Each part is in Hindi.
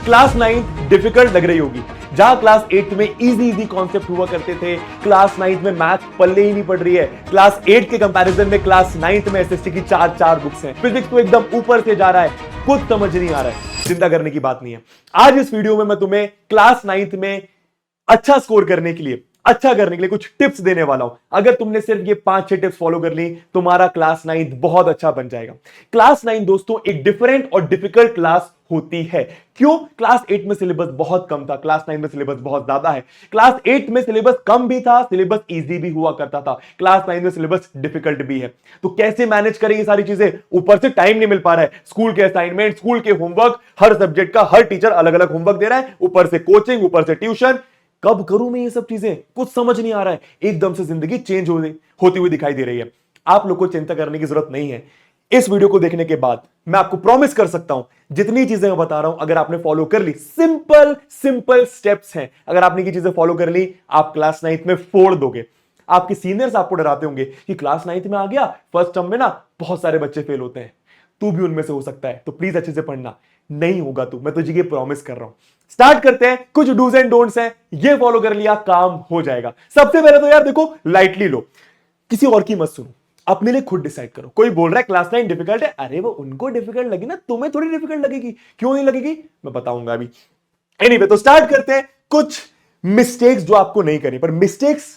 क्लास 9 डिफिकल्ट लग रही होगी। जहां क्लास 8 में इजी कॉन्सेप्ट हुआ करते थे, क्लास 9 में मैथ पल्ले ही नहीं पड़ रही है। क्लास 8 के कंपैरिजन में क्लास 9 में एसएसटी की चार बुक्स हैं। फिजिक्स तो एकदम ऊपर से जा रहा है, कुछ समझ नहीं आ रहा है। चिंता करने की बात नहीं है। आज इस वीडियो में मैं तुम्हें क्लास 9 में अच्छा स्कोर करने के लिए, अच्छा करने के लिए कुछ टिप्स देने वाला हूं। अगर तुमने सिर्फ ये 5-6 टिप्स फॉलो कर ली, तुम्हारा क्लास 9 बहुत अच्छा बन जाएगा। क्लास 9 दोस्तों एक डिफरेंट और डिफिकल्ट क्लास होती है। क्यों? क्लास 8 में सिलेबस बहुत कम था, क्लास 9 में सिलेबस बहुत ज्यादा है। क्लास 8 में सिलेबस कम भी था, सिलेबस इजी भी हुआ करता था। क्लास 9 में सिलेबस डिफिकल्ट भी है। तो कैसे मैनेज करें ये सारी चीजें? ऊपर से टाइम नहीं मिल पा रहा है, स्कूल के असाइनमेंट, स्कूल के होमवर्क, हर सब्जेक्ट का हर टीचर अलग अलग होमवर्क दे रहा है, ऊपर से कोचिंग, ऊपर से ट्यूशन। कब करूं मैं ये सब चीजें? कुछ समझ नहीं आ रहा है। एकदम से जिंदगी चेंज होती हुई दिखाई दे रही है। आप लोग को चिंता करने की जरूरत नहीं है। इस वीडियो को देखने के बाद मैं आपको प्रॉमिस कर सकता हूं, जितनी चीजें मैं बता रहा हूं अगर आपने फॉलो कर ली, सिंपल स्टेप्स हैं, अगर आपने ये चीजें फॉलो कर ली, आप क्लास 9 में फोड़ दोगे। आपके सीनियर्स आपको डराते होंगे कि क्लास 9 में आ गया, फर्स्ट टर्म में ना बहुत सारे बच्चे फेल होते हैं, तू भी उनमें से हो सकता है, तो प्लीज अच्छे से पढ़ना। नहीं होगा तू, मैं तुझे ये प्रॉमिस कर रहा हूं। स्टार्ट करते हैं। कुछ डूज एंड डोंट्स हैं, ये फॉलो कर लिया काम हो जाएगा। सबसे पहले तो यार देखो, लाइटली लो, किसी और की मत सुनो, अपने लिए खुद डिसाइड करो। कोई बोल रहा है क्लास 9 डिफिकल्ट है, अरे वो उनको डिफिकल्ट लगी ना, तुम्हें थोड़ी डिफिकल्ट लगेगी। क्यों नहीं लगेगी मैं बताऊंगा अभी। एनीवे, तो स्टार्ट करते हैं। कुछ मिस्टेक्स जो आपको नहीं करनी, पर मिस्टेक्स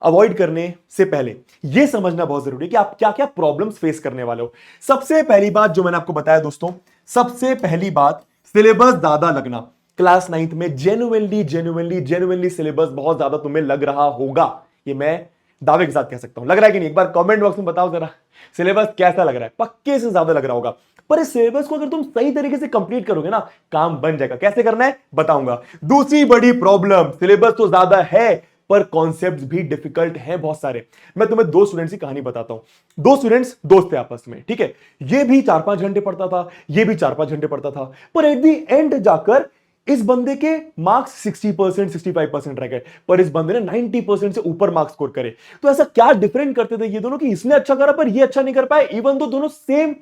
अवॉइड करने से पहले यह समझना बहुत जरूरी है कि आप क्या क्या प्रॉब्लम्स फेस करने वाले हो। सबसे पहली बात जो मैंने आपको बताया दोस्तों, सबसे पहली बात, सिलेबस ज्यादा लगना। क्लास 9 में जेन्युइनली सिलेबस बहुत ज्यादा तुम्हें लग रहा होगा। ये मैं दावे के साथ कह सकता हूं। लग रहा है कि नहीं? एक बार कमेंट बॉक्स में बताओ जरा, सिलेबस कैसा लग रहा है? पक्के से ज्यादा लग रहा होगा। पर इस सिलेबस को अगर तुम सही तरीके से कंप्लीट करोगे ना, काम बन जाएगा। कैसे करना है बताऊंगा। दूसरी बड़ी प्रॉब्लम, सिलेबस तो ज्यादा है पर कॉन्सेप्ट्स भी डिफिकल्ट हैं बहुत सारे। मैं तुम्हें दो स्टूडेंट्स की कहानी बताता हूं। दो स्टूडेंट्स दोस्त थे आपस में, ठीक है? ये भी 4-5 घंटे पढ़ता था, ये भी 4-5 घंटे पढ़ता था, पर एट दी एंड जाकर इस बंदे के मार्क्स 60%, 65% रह गए, पर इस बंदे ने 90% से ऊपर मार्क्स स्कोर करे। तो ऐसा क्या डिफरेंट करते थे ये दोनों कि इसने अच्छा करा पर ये अच्छा नहीं कर पाए, इवन तो दोनों सेम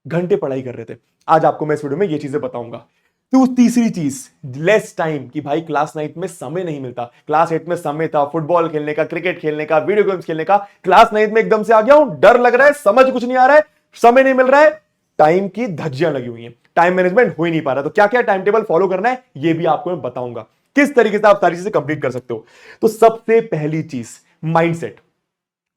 घंटे पढ़ाई कर रहे थे? आज आपको मैं इस वीडियो में ये चीजें बताऊंगा। तो तीसरी चीज, लेस टाइम, कि भाई क्लास 9 में समय नहीं मिलता। क्लास 8 में समय था फुटबॉल खेलने का, क्रिकेट खेलने का, वीडियो गेम्स खेलने का। क्लास 9 में एकदम से आ गया हूं, डर लग रहा है, समझ कुछ नहीं आ रहा है, समय नहीं मिल रहा है, टाइम की धज्जियां लगी हुई हैं, टाइम मैनेजमेंट हो ही नहीं पा रहा। तो क्या क्या टाइम टेबल फॉलो करना है ये भी आपको मैं बताऊंगा, किस तरीके से आप सारी चीजें कंप्लीट कर सकते हो। तो सबसे पहली चीज, माइंडसेट।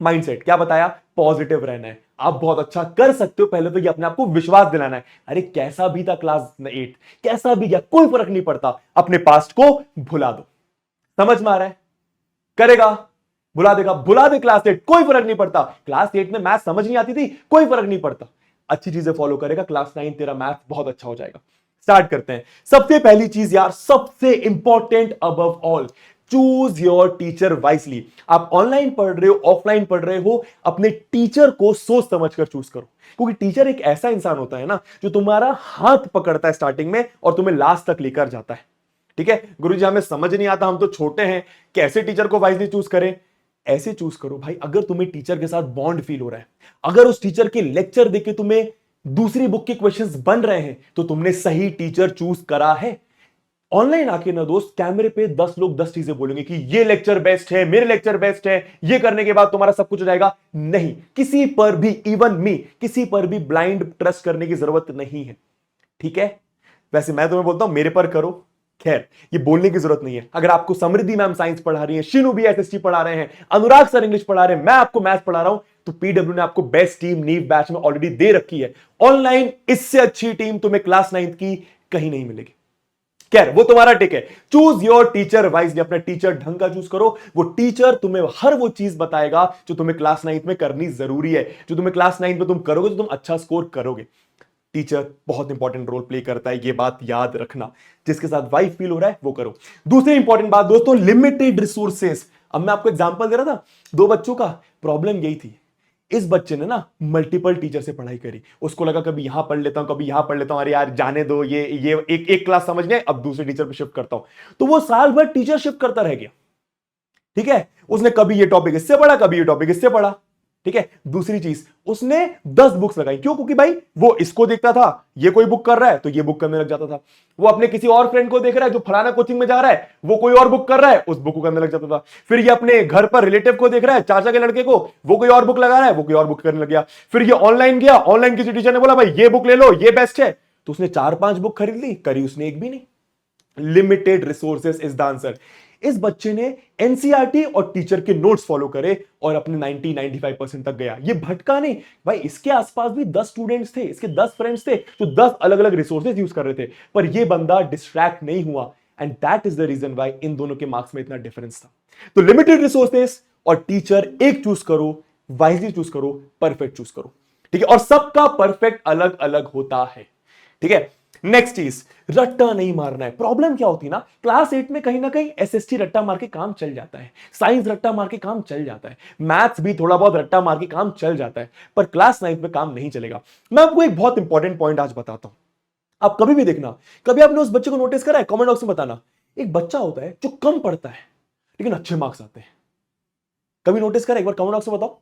माइंडसेट क्या बताया? पॉजिटिव रहना है। आप बहुत अच्छा कर सकते हो, पहले तो ये अपने आप को विश्वास दिलाना है। अरे कैसा भी था क्लास 8, कैसा भी गया कोई फर्क नहीं पड़ता, अपने पास्ट को भुला दो। समझ में आ रहा है? करेगा, भुला देगा, भुला दे क्लास 8, कोई फर्क नहीं पड़ता। क्लास 8 में मैथ समझ नहीं आती थी, कोई फर्क नहीं पड़ता। अच्छी चीजें फॉलो करेगा, क्लास 9 तेरा मैथ बहुत अच्छा हो जाएगा। स्टार्ट करते हैं। सबसे पहली चीज यार, सबसे important above all, choose your teacher wisely. आप ऑनलाइन पढ़ रहे हो, ऑफलाइन पढ़ रहे हो, अपने टीचर को सोच समझ कर चूज करो। क्योंकि टीचर एक ऐसा इंसान होता है ना, जो तुम्हारा हाथ पकड़ता है स्टार्टिंग में और तुम्हें लास्ट तक लेकर जाता है। ठीक है गुरुजी, हमें समझ नहीं आता, हम तो छोटे हैं, कैसे टीचर को वाइसली चूज करें? ऐसे चूज करो भाई, अगर तुम्हें टीचर के साथ बॉन्ड फील हो रहा है, अगर उस टीचर के लेक्चर देख के तुम्हें दूसरी बुक के क्वेश्चंस बन रहे हैं, तो तुमने सही टीचर चूज करा है। ऑनलाइन आके ना दोस्त, कैमरे पे 10 लोग 10 चीजें बोलेंगे कि ये लेक्चर बेस्ट है, मेरे लेक्चर बेस्ट है, ये करने के बाद तुम्हारा सब कुछ हो जाएगा। नहीं, किसी पर भी, इवन मी, किसी पर भी ब्लाइंड ट्रस्ट करने की जरूरत नहीं है। ठीक है? वैसे मैं तुम्हें बोलता हूं मेरे पर करो, खैर ये बोलने की जरूरत नहीं है। अगर आपको समृद्धि मैम साइंस पढ़ा रही है, शिनू भी एसएसटी पढ़ा रहे हैं, अनुराग सर इंग्लिश पढ़ा रहे हैं, मैं आपको मैथ्स पढ़ा रहा हूं, तो पीडब्ल्यू ने आपको बेस्ट टीम नीव बैच में ऑलरेडी दे रखी है। ऑनलाइन इससे अच्छी टीम तुम्हें क्लास 9 की कहीं नहीं मिलेगी। खैर वो तुम्हारा टिक है। चूज योर टीचर वाइजली, अपना टीचर ढंग का चूज करो। वो टीचर तुम्हें हर वो चीज बताएगा जो तुम्हें क्लास 9 में करनी जरूरी है, जो तुम्हें क्लास 9 में तुम करोगे तो तुम अच्छा स्कोर करोगे। टीचर बहुत इंपॉर्टेंट रोल प्ले करता है, ये बात याद रखना। जिसके साथ वाइफ फील हो रहा है वो करो। दूसरी इंपॉर्टेंट बात दोस्तों, लिमिटेड रिसोर्सेस। अब मैं आपको एग्जांपल दे रहा था, दो बच्चों का, प्रॉब्लम यही थी। इस बच्चे ने ना मल्टीपल टीचर से पढ़ाई करी, उसको लगा कभी यहां पढ़ लेता हूं, कभी यहां पढ़ लेता हूं, अरे यार जाने दो, ये एक क्लास समझ गए, अब दूसरे टीचर पे शिफ्ट करता हूं। तो वो साल भर टीचर शिफ्ट करता रह गया। ठीक है? उसने कभी ये टॉपिक इससे पढ़ा, कभी ये टॉपिक इससे पढ़ा। ठीक है। दूसरी चीज, उसने 10 बुक्स लगाई, क्यों? क्योंकि भाई वो इसको देखता था, ये कोई बुक कर रहा है तो ये बुक करने लग जाता था। वो अपने किसी और फ्रेंड को देख रहा है जो फलाना कोचिंग में जा रहा है, वो कोई और बुक कर रहा है, उस बुक को करने लग जाता था। फिर ये अपने घर पर रिलेटिव को देख रहा है, चाचा के लड़के को, वो कोई और बुक लगा रहा है, वो कोई और बुक करने लग गया। फिर ये ऑनलाइन गया, ऑनलाइन किसी टीचर ने बोला भाई ये बुक ले लो, ये बेस्ट है, तो उसने 4-5 बुक खरीद ली, करी उसने एक भी नहीं। Limited resources is the answer. इस बच्चे ने एनसीईआरटी और टीचर के नोट्स फॉलो करे और अपने 90-95% तक गया। ये भटका नहीं भाई, इसके आसपास भी 10 स्टूडेंट्स थे, इसके 10 फ्रेंड्स थे जो 10 अलग अलग रिसोर्सेज यूज कर रहे थे, पर ये बंदा डिस्ट्रैक्ट नहीं हुआ। And that is the reason why इन दोनों के मार्क्स में इतना डिफरेंस था। तो लिमिटेड रिसोर्सेस और टीचर, एक चूज करो, वाइजली चूज करो, परफेक्ट चूज करो। ठीक है, और सबका परफेक्ट अलग अलग होता है। ठीक है। नेक्स्ट चीज, रट्टा नहीं मारना है। प्रॉब्लम क्या होती है ना, क्लास 8 में कहीं ना कहीं एसएसटी रट्टा मार के काम चल जाता है, साइंस रट्टा मार के काम चल जाता है, मैथ्स भी थोड़ा बहुत रट्टा मार के काम चल जाता है, पर क्लास 9 में काम नहीं चलेगा। मैं आपको एक बहुत इंपॉर्टेंट पॉइंट आज बताता हूं। आप कभी भी देखना, कभी आपने उस बच्चे को नोटिस करा है? कमेंट बॉक्स में बताना। एक बच्चा होता है जो कम पढ़ता है लेकिन अच्छे मार्क्स आते हैं। कभी नोटिस करा? एक बार कमेंट बॉक्स में बताओ,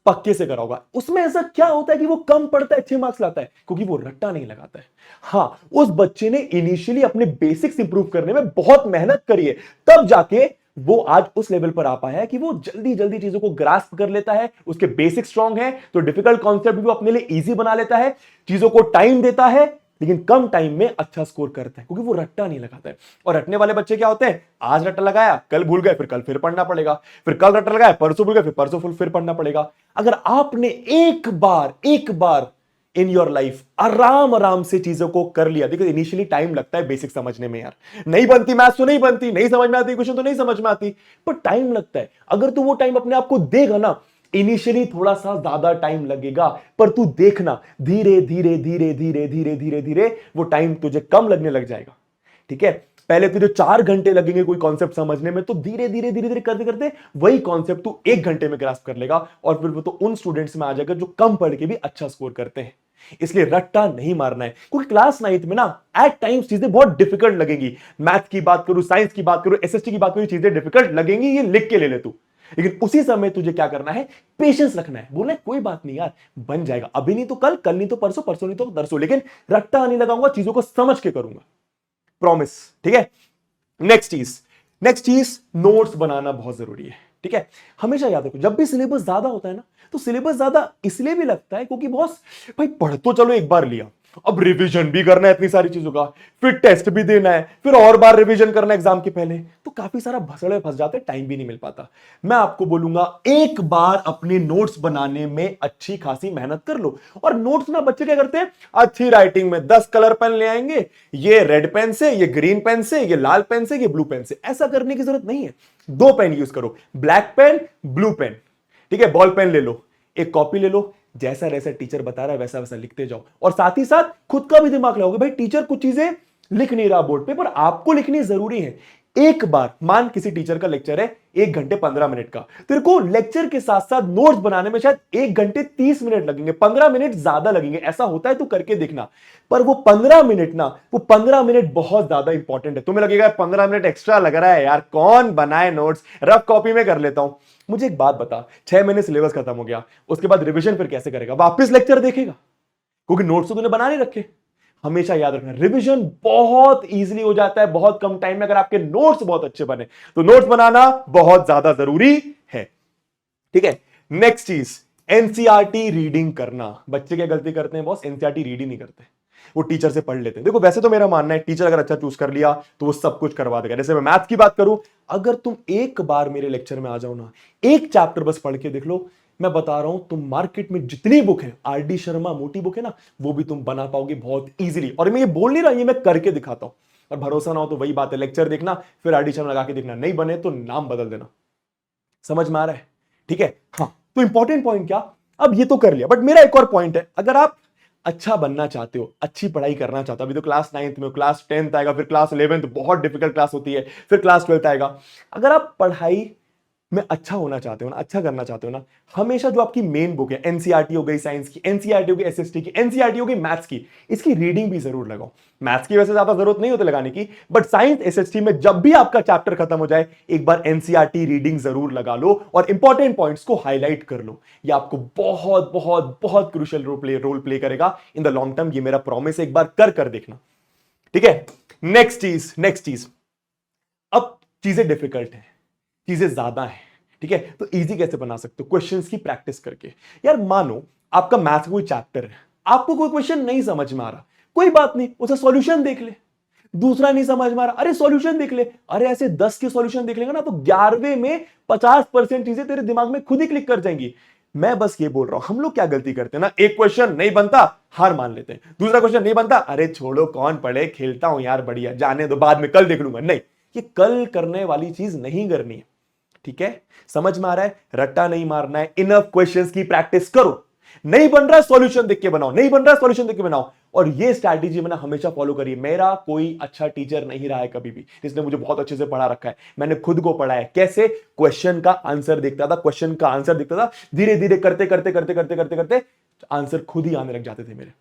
पक्के से करा होगा। उसमें ऐसा क्या होता है कि वो कम पढ़ता है, अच्छे मार्क्स लाता है? क्योंकि वो रट्टा नहीं लगाता है। हां, उस बच्चे ने इनिशियली अपने बेसिक्स इंप्रूव करने में बहुत मेहनत करी है, तब जाके वो आज उस लेवल पर आ पाया है कि वो जल्दी जल्दी चीजों को ग्रास्प कर लेता है। उसके बेसिक स्ट्रांग है तो डिफिकल्ट कॉन्सेप्ट भी वो अपने लिए इजी बना लेता है, चीजों को टाइम देता है, लेकिन कम टाइम में अच्छा स्कोर करता है क्योंकि वो रट्टा नहीं लगाता है। और रटने वाले बच्चे क्या होते हैं? आज रट्टा लगाया, कल भूल गए, फिर कल फिर पढ़ना पड़ेगा, फिर कल रट्टा लगाया, परसों भूल गए, फिर परसों फिर पढ़ना पड़ेगा। अगर आपने एक बार इन योर लाइफ आराम आराम से चीजों को कर लिया, देखो इनिशियली टाइम लगता है बेसिक समझने में, यार नहीं बनती मैथ्स तो नहीं बनती, नहीं समझ में आती क्वेश्चन तो नहीं समझ में आती, पर टाइम लगता है। अगर तू वो टाइम अपने आप को देगा ना, इनिशियली थोड़ा सा ज्यादा टाइम लगेगा, पर तू देखना धीरे धीरे धीरे धीरे धीरे धीरे धीरे वो टाइम तुझे कम लगने लग जाएगा। ठीक है, पहले तुझे 4 घंटे लगेंगे कोई कॉन्सेप्ट समझने में, तो धीरे धीरे धीरे धीरे करते करते वही कॉन्सेप्ट तू 1 घंटे में ग्रास्प कर लेगा, और फिर वो तो उन स्टूडेंट्स में आ जाएगा जो कम पढ़ के भी अच्छा स्कोर करते हैं। इसलिए रट्टा नहीं मारना है, क्योंकि क्लास 9th में ना एट टाइम्स चीजें बहुत डिफिकल्ट लगेंगी। मैथ की बात करूं, साइंस की बात करूं, एसएसटी की बात करूं, चीजें डिफिकल्ट लगेंगी, ये लिख के ले ले तू। लेकिन उसी समय तुझे क्या करना है? पेशेंस रखना है, बोलना है कोई बात नहीं यार, बन जाएगा, अभी नहीं तो कल, कल नहीं तो परसों, परसों नहीं तो तरसों, लेकिन रट्टा नहीं लगाऊंगा, चीजों को समझ के करूंगा, प्रॉमिस। ठीक है। नेक्स्ट चीज, नोट्स बनाना बहुत जरूरी है। ठीक है, हमेशा याद रखो, जब भी सिलेबस ज्यादा होता है ना, तो सिलेबस ज्यादा इसलिए भी लगता है क्योंकि बॉस भाई पढ़ तो चलो एक बार लिया, अब रिवीजन भी करना है इतनी सारी चीजों का, फिर टेस्ट भी देना है, फिर और बार रिवीजन करना है एग्जाम के पहले, तो काफी सारा भसड़े फंस जाते हैं, टाइम भी नहीं मिल पाता। मैं आपको बोलूंगा एक बार अपने नोट्स बनाने में अच्छी खासी मेहनत कर लो। और नोट्स ना बच्चे क्या करते हैं, अच्छी राइटिंग में 10 कलर पेन ले आएंगे, ये रेड पेन से, ये ग्रीन पेन से, ये लाल पेन से, ये ब्लू पेन से। ऐसा करने की जरूरत नहीं है, 2 पेन यूज करो, ब्लैक पेन, ब्लू पेन। ठीक है, बॉल पेन ले लो, एक कॉपी ले लो, जैसा जैसा टीचर बता रहा है वैसा वैसा लिखते जाओ, और साथ ही साथ खुद का भी दिमाग लगाओगे। भाई टीचर कुछ चीजें लिख नहीं रहा बोर्ड पे, पर आपको लिखनी जरूरी है। एक बार मान किसी टीचर का लेक्चर है 1 घंटे 15 मिनट का, तेरे को लेक्चर के साथ साथ नोट्स बनाने में शायद 1 घंटे 30 मिनट लगेंगे, 15 मिनट ज्यादा लगेंगे, ऐसा होता है, तू करके देखना। पर वो 15 मिनट ना, वो 15 मिनट बहुत ज्यादा इंपॉर्टेंट है। तुम्हें लगेगा 15 मिनट एक्स्ट्रा लग रहा है यार, कौन बनाए नोट्स, रफ कॉपी में कर लेता हूं। मुझे एक बात बता, 6 महीने सिलेबस खत्म हो गया, उसके बाद रिवीजन फिर कैसे करेगा? वापस लेक्चर देखेगा, क्योंकि नोट्स तो तूने बना नहीं रखे। हमेशा याद रखना, रिवीजन बहुत इजीली हो जाता है बहुत कम टाइम में, अगर आपके नोट्स बहुत अच्छे बने तो। नोट्स बनाना बहुत ज्यादा जरूरी है। ठीक है। नेक्स्ट चीज, एनसीईआरटी रीडिंग करना। बच्चे क्या गलती करते हैं बॉस? एनसीईआरटी रीड ही नहीं करते, वो टीचर से पढ़ लेते हैं। देखो वैसे तो मेरा मानना है टीचर अगर अच्छा चूज कर लिया तो वो सब कुछ करवा देगा। जैसे मैं मैथ्स की बात करूं, अगर तुम एक बार मेरे लेक्चर में आ जाओ ना, एक चैप्टर बस पढ़ के देख लो, मैं बता रहा हूं तुम मार्केट में जितनी बुक है, आरडी शर्मा मोटी बुक है ना, वो भी तुम बना पाओगे बहुत इजीली। और मैं ये बोल नहीं रहा, ये मैं करके दिखाता हूं। और भरोसा ना हो तो वही बात है, लेक्चर देखना फिर आरडी शर्मा लगा के देखना, नहीं बने तो नाम बदल देना। समझ में आ रहा है? ठीक है। हाँ, तो इंपॉर्टेंट पॉइंट क्या, अब ये तो कर लिया, बट मेरा एक और पॉइंट है, अगर आप अच्छा बनना चाहते हो, अच्छी पढ़ाई करना चाहते हो, अभी तो क्लास 9th में, क्लास 10th आएगा, फिर क्लास 11th बहुत डिफिकल्ट क्लास होती है, फिर क्लास 12th आएगा। अगर आप पढ़ाई में अच्छा होना चाहते हो ना, अच्छा करना चाहते हो ना, हमेशा जो आपकी मेन बुक है, एनसीईआरटी हो गई साइंस की, एनसीईआरटी हो गई एसएसटी की, एनसीईआरटी हो गई मैथ्स की, इसकी रीडिंग भी जरूर लगाओ। मैथ्स की वैसे ज्यादा जरूरत नहीं होती लगाने की, बट साइंस एसएसटी में जब भी आपका चैप्टर खत्म हो जाए, एक बार एनसीईआरटी रीडिंग जरूर लगा लो और इंपॉर्टेंट पॉइंट्स को हाईलाइट कर लो। ये आपको बहुत बहुत बहुत क्रूशियल रोल प्ले करेगा इन द लॉन्ग टर्म। ये मेरा प्रॉमिस है, एक बार कर देखना, ठीक है। नेक्स्ट चीज, अब चीजें डिफिकल्ट हैं, चीजें ज्यादा हैं, ठीक है, तो इजी कैसे बना सकते हो? क्वेश्चंस की प्रैक्टिस करके। यार मानो आपका मैथ का कोई चैप्टर है, आपको कोई क्वेश्चन नहीं समझ में आ रहा, कोई बात नहीं, उसका सॉल्यूशन देख ले। दूसरा नहीं समझ में आ रहा, अरे सॉल्यूशन देख ले। अरे ऐसे 10 के सॉल्यूशन देख लेगा ना, तो 11वें में 50% चीजें तेरे दिमाग में खुद ही क्लिक कर जाएंगी। मैं बस ये बोल रहा हूं, हम लोग क्या गलती करते हैं ना, एक क्वेश्चन नहीं बनता, हार मान लेते हैं। दूसरा क्वेश्चन नहीं बनता, अरे छोड़ो कौन पढ़े, खेलता हूं यार, बढ़िया, जाने दो, बाद में कल देख लूंगा। नहीं, ये कल करने वाली चीज नहीं करनी है, ठीक है। समझ में आ रहा है? रट्टा नहीं मारना है, इनफ क्वेश्चंस की प्रैक्टिस करो। नहीं बन रहा सॉल्यूशन देख के बनाओ, नहीं बन रहा सॉल्यूशन देख के बनाओ। और ये स्ट्रैटेजी मैंने हमेशा फॉलो करी है। मेरा कोई अच्छा टीचर नहीं रहा है कभी भी जिसने मुझे बहुत अच्छे से पढ़ा रखा है। मैंने खुद को पढ़ा है। कैसे? क्वेश्चन का आंसर देखता था, क्वेश्चन का आंसर देखता था, धीरे धीरे करते करते करते करते करते करते आंसर खुद ही आने लग जाते थे मेरे,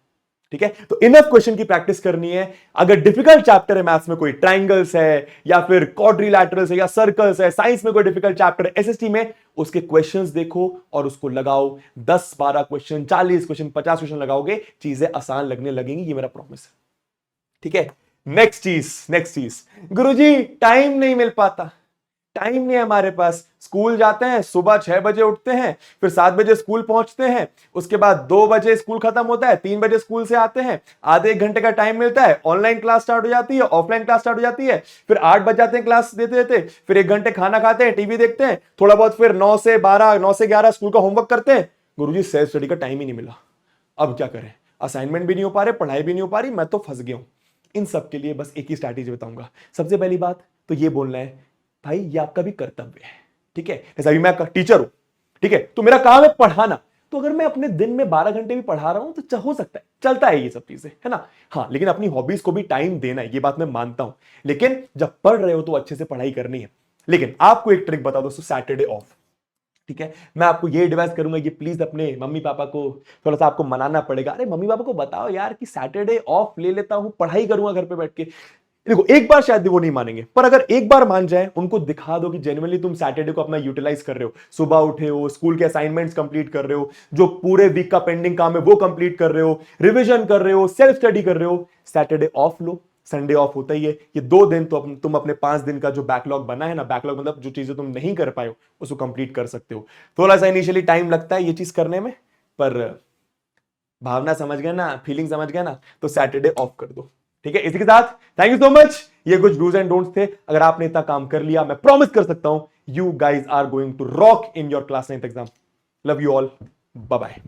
ठीक है। तो इनफ क्वेश्चन की प्रैक्टिस करनी है। अगर डिफिकल्ट चैप्टर है मैथ्स में, कोई ट्रायंगल्स है या फिर क्वाड्रिलैटरल्स है या सर्कल्स है, साइंस में कोई डिफिकल्ट चैप्टर है, एसएसटी में, उसके क्वेश्चंस देखो और उसको लगाओ। 10-12 क्वेश्चन, 40 क्वेश्चन, 50 क्वेश्चन लगाओगे, चीजें आसान लगने लगेंगी, ये मेरा प्रॉमिस है, ठीक है। नेक्स्ट चीज, गुरुजी टाइम नहीं मिल पाता, टाइम नहीं है हमारे पास। स्कूल जाते हैं, सुबह 6 बजे उठते हैं, फिर 7 बजे स्कूल पहुंचते हैं, उसके बाद 2 बजे स्कूल खत्म होता है, 3 बजे स्कूल से आते हैं, आधे 1 घंटे का टाइम मिलता है, ऑनलाइन क्लास स्टार्ट हो जाती है, ऑफलाइन क्लास स्टार्ट हो जाती है, फिर 8 बज जाते हैं क्लास देते देते, फिर 1 घंटे खाना खाते हैं, टीवी देखते हैं थोड़ा बहुत, फिर 9 से 12, 9 से 11 स्कूल का होमवर्क करते हैं। गुरुजी सेल्फ स्टडी का टाइम ही नहीं मिला, अब क्या करें? असाइनमेंट भी नहीं हो पा रहे, पढ़ाई भी नहीं हो पा रही, मैं तो फंस गया हूं। इन सब के लिए बस एक ही स्ट्रैटेजी बताऊंगा। सबसे पहली बात तो ये बोलना है, भाई ये आपका भी कर्तव्य है, ठीक है। जैसे अभी मैं टीचर हूं, ठीक है, तो मेरा काम है पढ़ाना। तो अगर मैं अपने दिन में 12 घंटे भी पढ़ा रहा हूं तो हो सकता है, चलता है ये सब चीजें, है ना। हाँ, लेकिन अपनी हॉबीज को भी टाइम देना है, ये बात मैं मानता हूं। लेकिन जब पढ़ रहे हो तो अच्छे से पढ़ाई करनी है। लेकिन आपको एक ट्रिक बता दोस्तों, सैटरडे ऑफ, ठीक है। मैं आपको ये एडवाइस करूंगा कि प्लीज अपने मम्मी पापा को थोड़ा सा आपको मनाना पड़ेगा। अरे मम्मी पापा को बताओ यार कि सैटरडे ऑफ ले लेता हूं, पढ़ाई करूंगा घर पे बैठ के। देखो एक बार शायद वो नहीं मानेंगे, पर अगर एक बार मान जाए, उनको दिखा दो कि जेन्युइनली तुम सैटरडे को अपना यूटिलाइज कर रहे हो, सुबह उठे हो, स्कूल के असाइनमेंट्स कंप्लीट कर रहे हो, जो पूरे वीक का पेंडिंग काम है वो कंप्लीट कर रहे हो, रिवीजन कर रहे हो, सेल्फ स्टडी कर रहे हो। Saturday of low, Sunday off होता ही है। ये 2 दिन तो तुम अपने 5 दिन का जो बैकलॉग बना है ना, बैकलॉग मतलब जो चीजें तुम नहीं कर पाए हो उसको कंप्लीट कर सकते हो। थोड़ा सा इनिशियली टाइम लगता है ये चीज करने में, पर भावना समझ गए ना, फीलिंग समझ गए ना, तो सैटरडे ऑफ कर दो, ठीक है। इसी के साथ थैंक यू सो मच। ये कुछ डूज एंड डोंट्स थे। अगर आपने इतना काम कर लिया, मैं प्रॉमिस कर सकता हूं, you guys are going to rock in your class 9th exam. Love you all, bye bye.